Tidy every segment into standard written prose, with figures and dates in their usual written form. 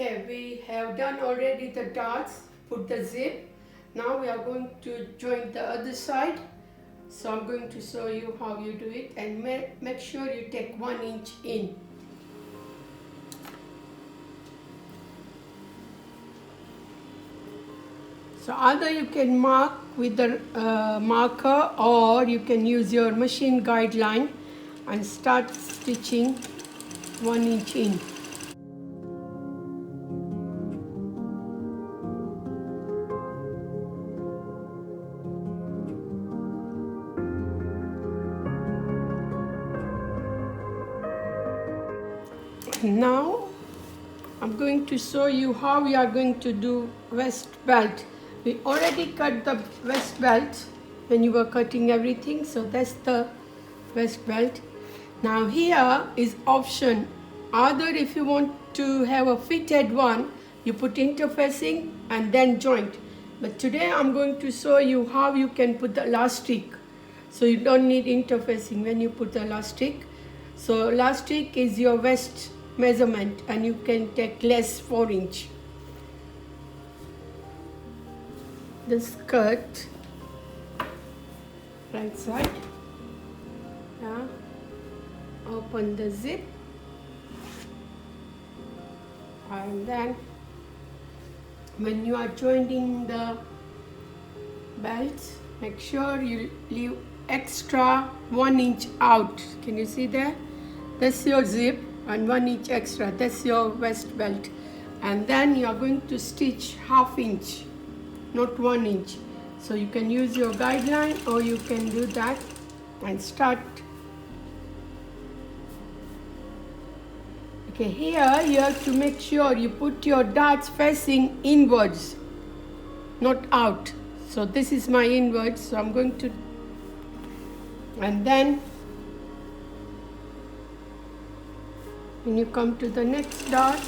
Okay, we have done already the darts, put the zip. Now we are going to join the other side. So I'm going to show you how you do it, and make sure you take 1 inch in. So either you can mark with the marker, or you can use your machine guideline and start stitching 1 inch in. Now I'm going to show you how we are going to do waist belt. We already cut the waist belt when you were cutting everything, so that's the waist belt. Now here is option. Either if you want to have a fitted one, you put interfacing and then joint. But today I'm going to show you how you can put the elastic. So you don't need interfacing when you put the elastic. So elastic is your waist measurement, and you can take less 4 inch. The skirt, right side, yeah. Open the zip, and then when you are joining the belts, make sure you leave extra 1 inch out. Can you see there? That's your zip, and 1 inch extra, that's your waist belt. And then you are going to stitch 1/2 inch, not 1 inch. So you can use your guideline, or you can do that and start. Okay, here you have to make sure you put your darts facing inwards, not out. So this is my inwards, so I'm going to, and then when you come to the next dot,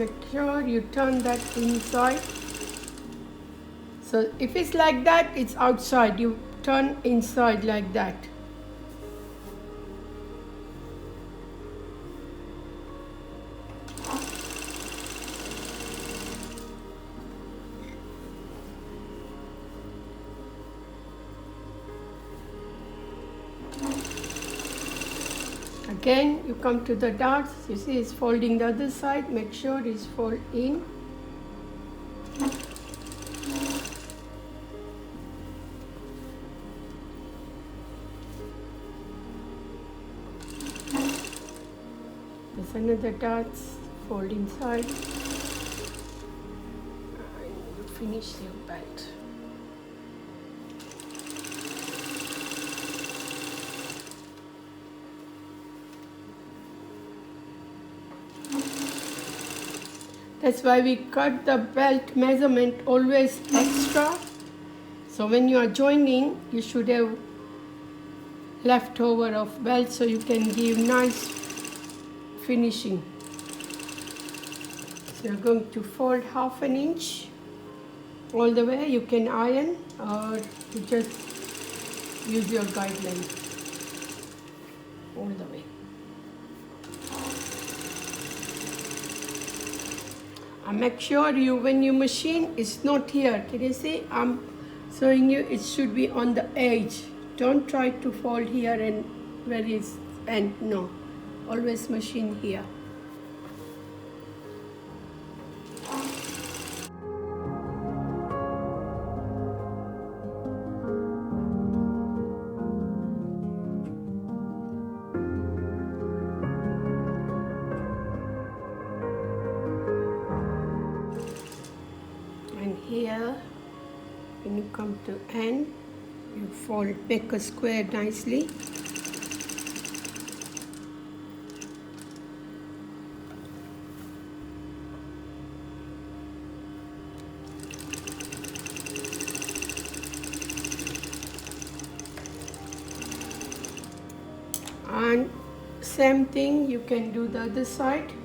make sure you turn that inside. So if it's like that, it's outside. You turn inside like that. Again, you come to the darts, you see it's folding the other side, make sure it's fold in. There's another darts, fold inside, and you finish your belt. That's why we cut the belt measurement always extra. So when you are joining, you should have leftover of belt, so you can give nice finishing. So you're going to fold 1/2 inch all the way. You can iron, or you just use your guideline all the way. Make sure you, when you machine, it's not here. Can you see? I'm showing you, it should be on the edge. Don't try to fold here and where is end. No, always machine here. And here, when you come to end, you fold, make a square nicely. And same thing, you can do the other side.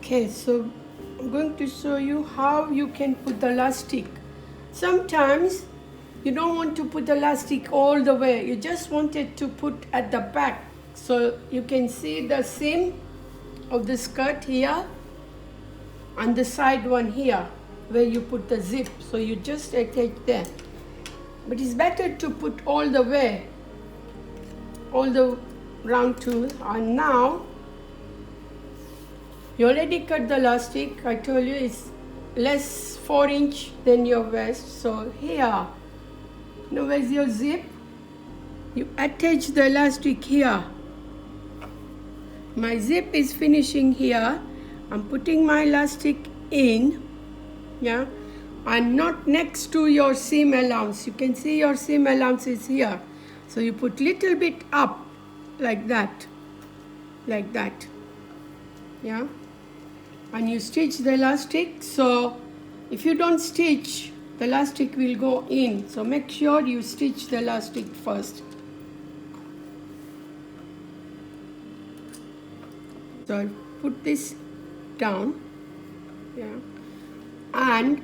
Okay, so I'm going to show you how you can put the elastic. Sometimes you don't want to put the elastic all the way. You just want it to put at the back. So you can see the seam of the skirt here and the side one here where you put the zip. So you just attach there. But it's better to put all the way, all the round to. And now you already cut the elastic. I told you it's less 4 inch than your waist. So here, now where's your zip? You attach the elastic here. My zip is finishing here. I'm putting my elastic in, yeah, and not next to your seam allowance. You can see your seam allowance is here. So you put little bit up like that, yeah, and you stitch the elastic. So if you don't stitch, the elastic will go in. So make sure you stitch the elastic first. So I'll put this down, yeah, and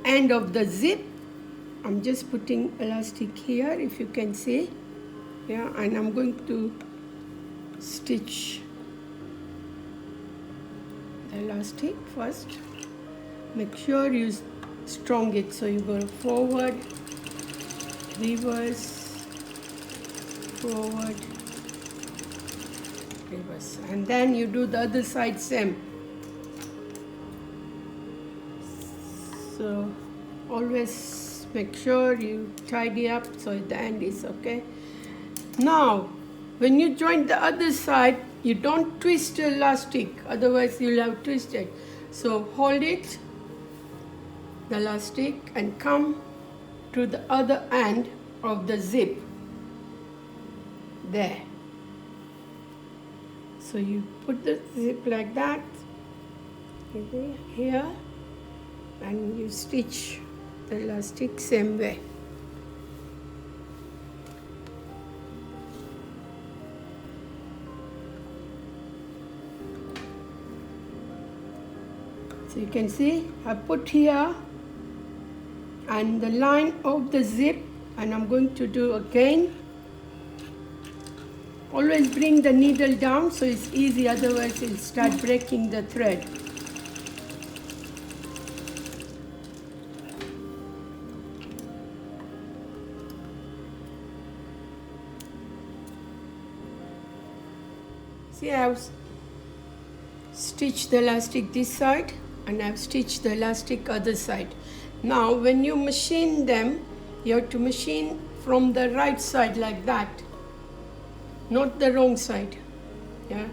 end of the zip, I'm just putting elastic here, if you can see, yeah, and I'm going to stitch the elastic first. Make sure you strong it, so you go forward, reverse, forward, reverse, and then you do the other side same. So always make sure you tidy up so the end is okay. Now when you join the other side, you don't twist the elastic, otherwise you'll have twisted. So hold it, the elastic, and come to the other end of the zip there. So you put the zip like that here, and you stitch the elastic same way. So you can see I put here and the line of the zip, and I'm going to do again. Always bring the needle down so it's easy, otherwise it'll start breaking the thread. See, I've stitched the elastic this side and I've stitched the elastic other side. Now when you machine them, you have to machine from the right side like that, not the wrong side, yeah.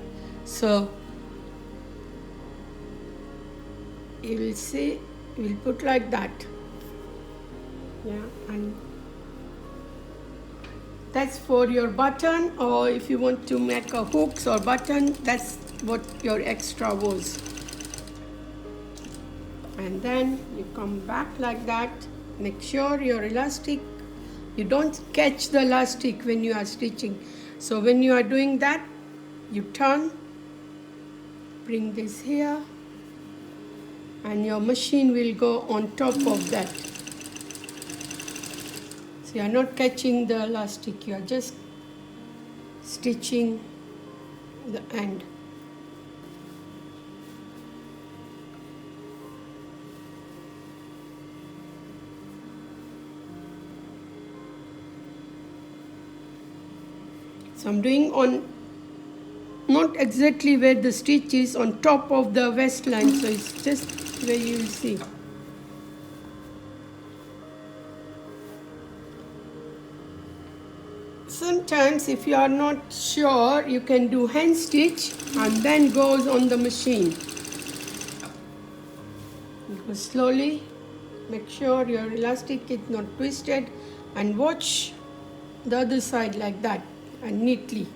So you will see, you will put like that, yeah, and that's for your button, or if you want to make a hooks or button, that's what your extra was. And then you come back like that. Make sure your elastic, you don't catch the elastic when you are stitching. So when you are doing that, you turn, bring this here, and your machine will go on top of that. So you are not catching the elastic, you are just stitching the end. So I'm doing on, not exactly where the stitch is, on top of the waistline, so it's just where you will see. Sometimes if you are not sure, you can do hand stitch and then goes on the machine. You go slowly, make sure your elastic is not twisted, and watch the other side like that, and neatly.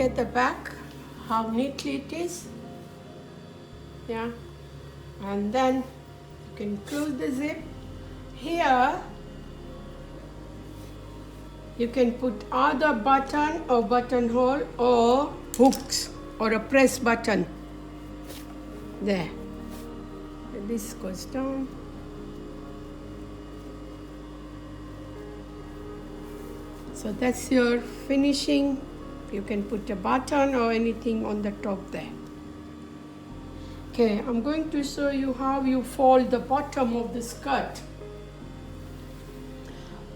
at the back, how neatly it is. Yeah, and then you can close the zip. Here you can put either button or buttonhole or hooks or a press button. There. And this goes down. So that's your finishing. You can put a button or anything on the top there. Okay, I'm going to show you how you fold the bottom of the skirt.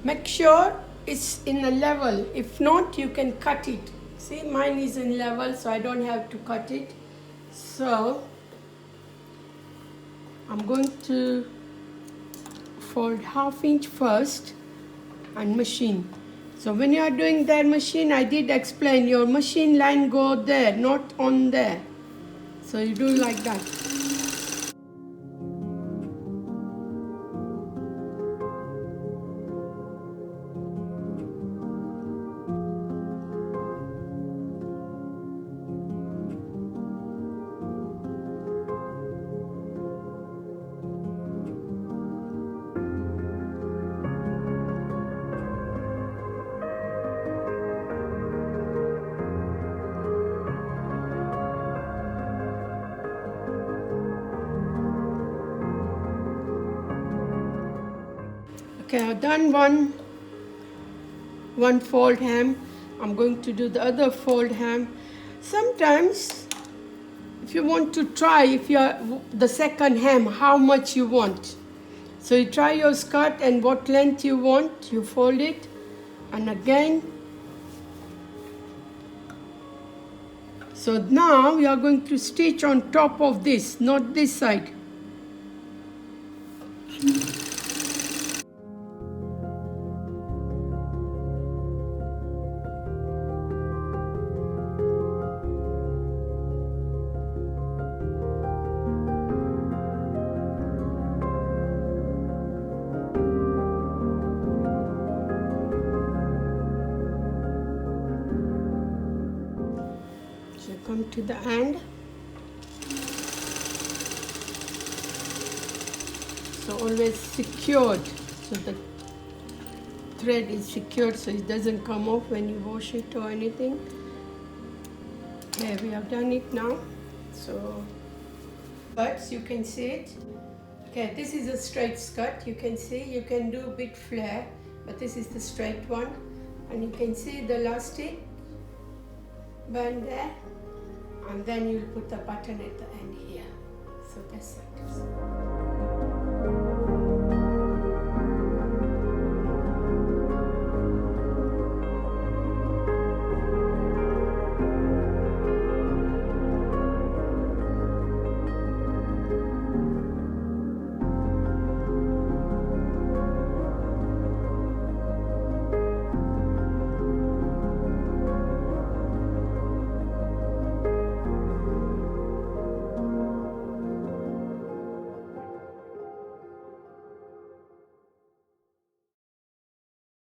Make sure it's in a level. If not, you can cut it. See, mine is in level, so I don't have to cut it. So I'm going to fold 1/2 inch first and machine. So when you are doing that machine, I did explain your machine line go there, not on there. So you do like that. Okay, I've done one fold hem. I'm going to do the other fold hem. Sometimes, if you want to try, if you are the second hem, how much you want. So you try your skirt and what length you want, you fold it, and again. So now we are going to stitch on top of this, not this side. So come to the end. So always secured, so the thread is secured so it doesn't come off when you wash it or anything. Okay, we have done it now. So, but you can see it. Okay, this is a straight skirt. You can see, you can do a bit flare, but this is the straight one. And you can see the elastic band there. And then you'll put the button at the end here. So that's it.